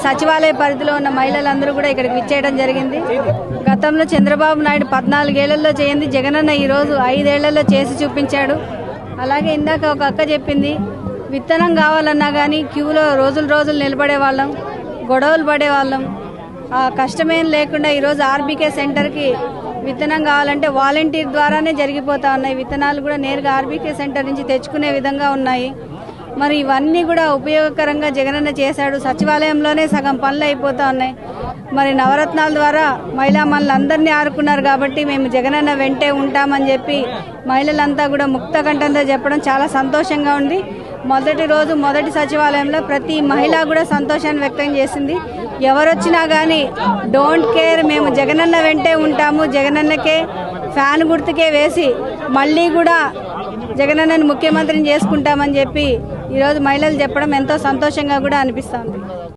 సచివాలయ పరిధిలో ఉన్న మహిళలందరూ కూడా ఇక్కడికి విచ్చేయడం జరిగింది. గతంలో చంద్రబాబు నాయుడు 14 ఏళ్లలో చేయింది జగనన్న ఈరోజు 5 ఏళ్లలో చేసి చూపించాడు. అలాగే ఇందాక ఒక అక్క చెప్పింది, విత్తనం కావాలన్నా కానీ క్యూలో రోజులు నిలబడే వాళ్ళం, గొడవలు పడేవాళ్ళం. ఆ కష్టమేం లేకుండా ఈరోజు ఆర్బీకే సెంటర్కి విత్తనం కావాలంటే వాలంటీర్ ద్వారానే జరిగిపోతా ఉన్నాయి. విత్తనాలు కూడా నేరుగా ఆర్బీకే సెంటర్ నుంచి తెచ్చుకునే విధంగా ఉన్నాయి. మరి ఇవన్నీ కూడా ఉపయోగకరంగా జగనన్న చేశాడు. సచివాలయంలోనే సగం పనులు అయిపోతా ఉన్నాయి. మరి నవరత్నాల ద్వారా మహిళా మనలందరినీ ఆరుకున్నారు కాబట్టి మేము జగనన్న వెంటే ఉంటామని చెప్పి మహిళలంతా కూడా ముక్త కంఠంతో చెప్పడం చాలా సంతోషంగా ఉంది. మొదటి రోజు మొదటి సచివాలయంలో ప్రతి మహిళ కూడా సంతోషాన్ని వ్యక్తం చేసింది. ఎవరొచ్చినా కానీ డోంట్ కేర్, మేము జగనన్న వెంటే ఉంటాము, జగనన్నకే ఫ్యాన్ గుర్తుకే వేసి మళ్ళీ కూడా జగనన్నని ముఖ్యమంత్రిని చేసుకుంటామని చెప్పి ఈరోజు మహిళలు చెప్పడం ఎంతో సంతోషంగా కూడా అనిపిస్తుంది.